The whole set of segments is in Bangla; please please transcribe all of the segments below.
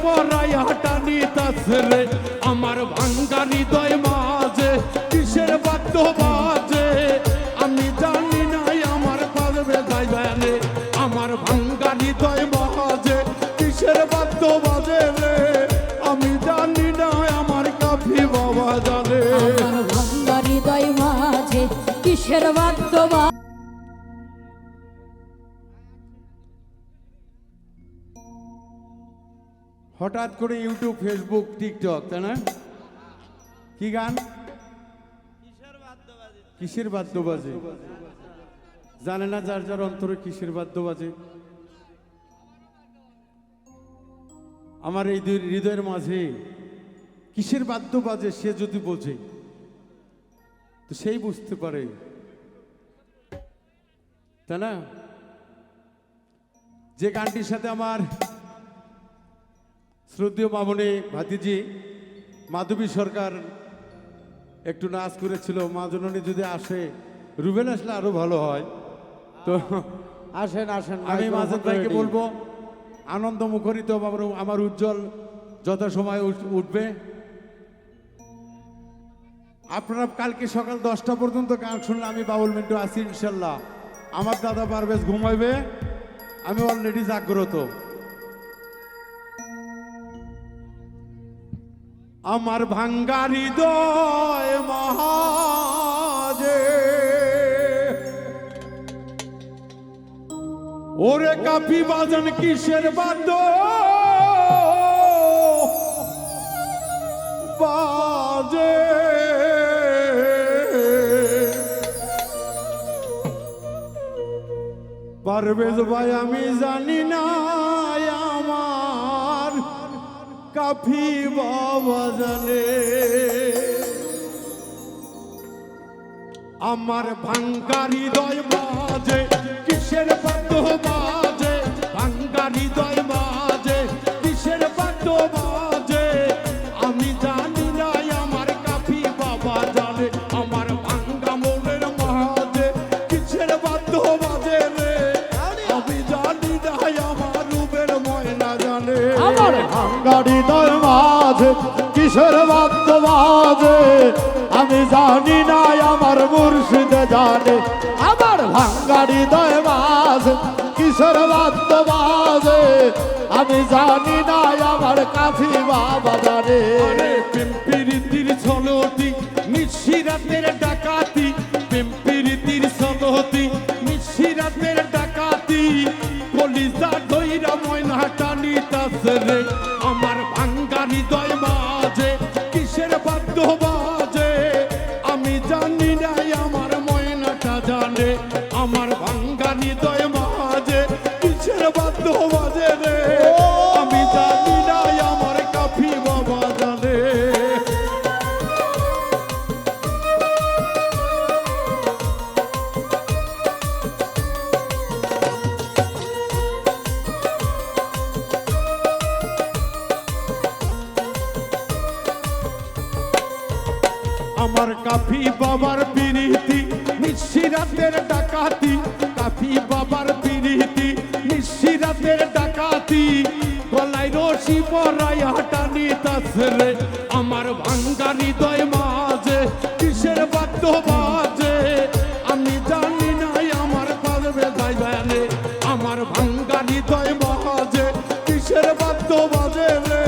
পরাইয়া টানিতাছে রে আমার ভাঙ্গা হৃদয় মাঝে কিসের বাদ্য বাজে আমি জানি নাই আমার পারবে যাইবে রে আমার ভাঙ্গা হৃদয় মাঝে কিসের বাদ্য বাজে রে আমি জানি নাই আমার কাফি বাবা জানে আমার ভাঙ্গা হৃদয় মাঝে কিসের বাদ্য বাজে। হঠাৎ করে ইউটিউব ফেসবুক টিকটক তাই না কি গান কিসের বাদ্য বাজে জানে না যার যার অন্তরে কিসের বাদ্য বাজে আমার এই দুই হৃদয়ের মাঝে কিসের বাদ্য বাজে সে যদি বোঝে তো সেই বুঝতে পারে তাই না যে গানটির সাথে আমার শ্রদ্ধেয় মামনি ভাতিজি মাধবী সরকার একটু নাচ করেছিল মা জননী যদি আসে রুবেল আসলে আরো ভালো হয় তো আসেন আসেন আমি মাজেদ ভাইকে বলবো আনন্দ মুখরিত আমার উজ্জ্বল যথাসময় উঠবে আপনারা কালকে সকাল 10টা পর্যন্ত গান শুনলে আমি বাবুল মিন্টু আছি ইনশাল্লাহ আমার দাদা পারভেজ ঘুমাইবে আমি অলরেডি জাগ্রত আমার ভাঙ্গা হৃদয় মাঝে ওরে কাফি বাজন কিসের বাদ্য বাজে পারভেজ ভাই আমি জানি না আমার কাফি বাবা জানে আমার ভাঙ্গা হৃদয় বাজে কিসের বাদ্য বাজে ভাঙ্গা হৃদয় বাজে কিসের বাদ্য বাজে আমি জানি না আমার কাফি বাবা জানে আমার ভাঙ্গা মনের মাঝে কিসের বাদ্য বাজে রে আমি জানি না আমার রূপের ময়না জানে আমার ভাঙ্গা হৃদয় মাঝে কিসের বাদ্য বাজে আমি জানি না আমার মুর্শিদ জানে আমার ভাঙ্গা হৃদয় মাঝে কিসের বাদ্য বাজে আমি জানি না আমার কাফি বাবা জানে পিম্পিরিতির ছলতি নিশিরাতের ডাকাতি পিম্পিরিতির ছলতি নিশিরাতের ডাকাতি কলিজা দইরা ময়না টানিতাছে রে আমার ভাঙ্গা হৃদয় মাঝে কিসের বাদ্য বাজে আমি জানি না আমার ময়নাটা জানে আমার ভাঙ্গা হৃদয় মাঝে কিসের বাদ্য বাজে রে আমি জানি না আমার কাফি বাবা জানে আমার কাফি বাবার পিরিতি নিশিরাতের ডাকাতি কাফি বাবার পিরিতি নিশিরাতের ডাকাতি গলায় রশি পরাইয়া টানিতাছে রে আমার ভাঙ্গা হৃদয় মাঝে কিসের বাদ্য বাজে আমি জানি না আমার পারবে যাইবে রে আমার ভাঙ্গা হৃদয় মাঝে কিসের বাদ্য বাজে রে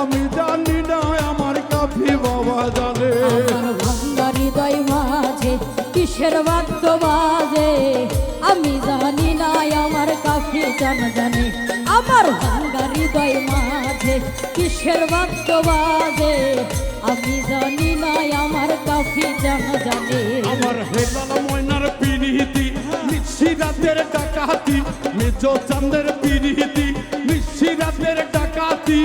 আমি জানি না আমার কাফি বাবা জানে আমার ভাঙ্গা হৃদয় মাঝে কিসের বাদ্য বাজে আমি জানি না আমার কাফি জানে আমার ভাঙ্গা হৃদয় মাঝে কিসের বাদ্য বাজে আমি জানি না আমার কাফি জানে আমার হেলাল ময়নার পিরিতি নিশিরাতের ডাকাতি মেজ চাঁদের পিরিতি নিশিরাতের ডাকাতি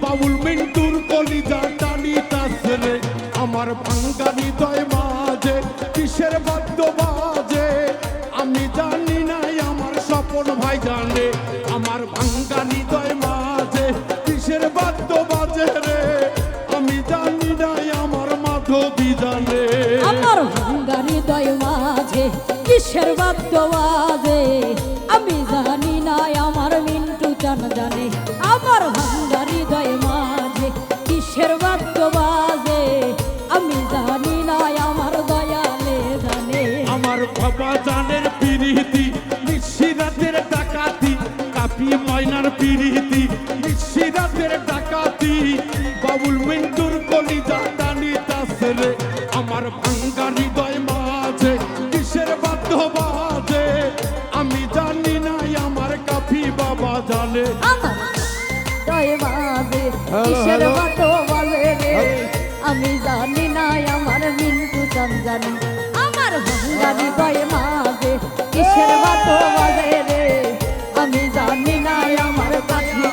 বাবুল মিন্টুর কলিজা টানিতাছে রে আমার ভাঙ্গা হৃদয় মাঝে কিসের বাদ্য বাজে আমি জানি না আমার স্বপন ভাই জানে আমার ভাঙ্গা হৃদয় মাঝে কিসের বাদ্য বাজে রে আমি জানি না আমার মাধবী জানে আমার ভাঙ্গা হৃদয় মাঝে কিসের বাদ্য বাজে আমি জানি না আমার মিন্টু জানে আমার ভাঙ্গা হৃদয় মাঝে কিসের বাদ্য বাজে রে আমি জানি না আমার মিন্টু চান জানে আমার ভাঙ্গা হৃদয় মাঝে কিসের বাদ্য বাজে রে আমি জানি না আমার কাছে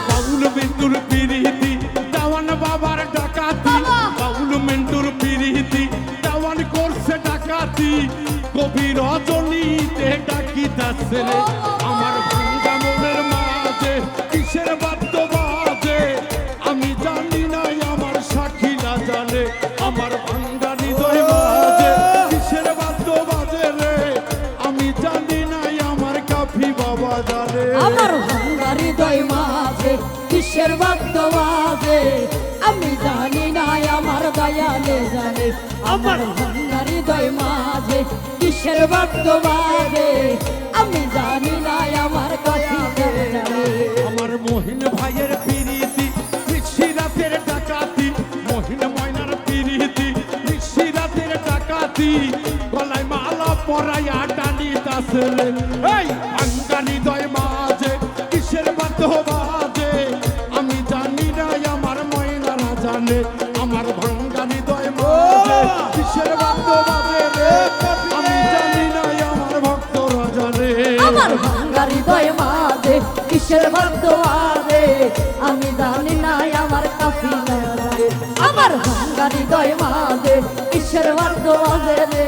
বাউল মিন্টুর পিরিতি দেওয়ান বাবার ডাকাতি বাউল মিন্টুর পিরিতি দেওয়ান করছে ডাকাতি কবি রজনীতে ডাকিতাছে রে আমার ভাঙ্গা মনের মাঝে কিসের বাদ্য বাজে আমি জানি না আমার সাক্ষীরা জানে আমার ভাঙ্গা হৃদয় মাঝে কিসের বাদ্য বাজে রে আমি জানি না আমার কাফি বাবা জানে আমার ভাঙ্গা হৃদয় মাঝে কিসের বাদ্য বাজে আমি জানি না আমার দয়ালে জানে আমার ভাঙ্গা হৃদয় মাঝে কিসের বাদ্য বাজে আমি জানি না আমার কাছে জানে আমার মহিন ভাইয়ের পিরিতি নিশিরাতের ডাকাতি মহিন ময়নার পিরিতি নিশিরাতের ডাকাতি গলায় মালা পরাইয়া টানি দাসরে এই আঙ্গানি দয় মাঝে কিসের বাদ্য বাজে আমি জানি না আমার ময়নারা জানে আমার ভাঙ্গানি দয় মাঝে কিসের বাদ্য বাজে রে আমি জানি না আমার ভক্তরা জানে আমার ভাঙ্গা হৃদয় মাঝে কিসের বাদ্য বাজে আমি জানি না আমার কাফিলা জানে আমার ভাঙ্গা হৃদয় মাঝে কিসের বাদ্য বাজে রে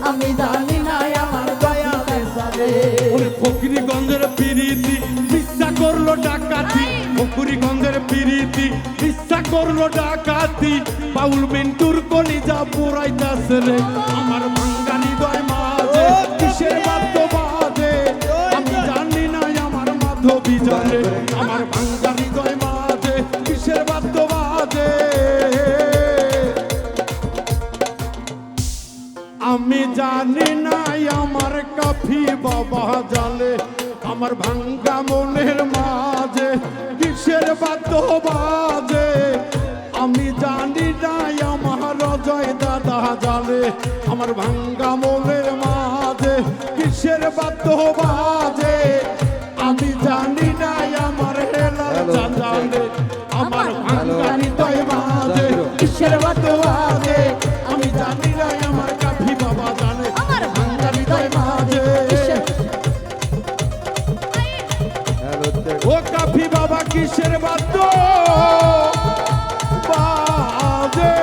আমি জানি না আমার দয়ালে জানে ওরে ফকিরিগঞ্জের পিরিতি ইচ্ছা করলো ডাকাতি ফকিরিগঞ্জের পিরিতি ইচ্ছা করলো ডাকাতি বাউল মিন্টুর কলিজা পুরাইতাছে রে আমার ভাঙ্গা হৃদয় মাঝে কিসের বাদ্য বাজে আমি জানি না আমার মাধবী জানে আমার ভাঙ্গা হৃদয় মাঝে কিসের বাদ্য বাজে আমি জানি না আমার কাফি বাবা জালে আমার ভাঙ্গা মনের মাঝে কিসের বাদ্য বাজে আমি জানি না আমার জয় দাদা জালে আমার ভাঙ্গা মনের মাঝে কিসের বাদ্য বাজে আমি জানি না আমার হেলাল জালে আমার ভাঙ্গা হৃদয় মাঝে কিসের বাদ্য বাজে আমি জানি না আমার কাফি বাবা জানে আমার ভাঙ্গা হৃদয় মাঝে কিসের ও কাফি বাবা কিসের বাদ্য বাজে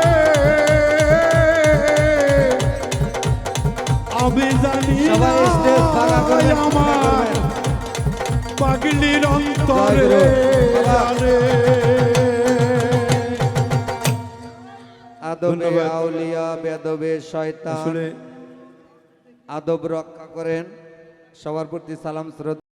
আমি জানি সবাই স্টেজ ফাঁকা করবেন, আমার পাগলির অন্তরে জানে আদবে ধন্যবাদ। আউলিয়া বেদবে শয়তান আসলে আদব রক্ষা করেন সবার প্রতি সালাম শ্রদ্ধা।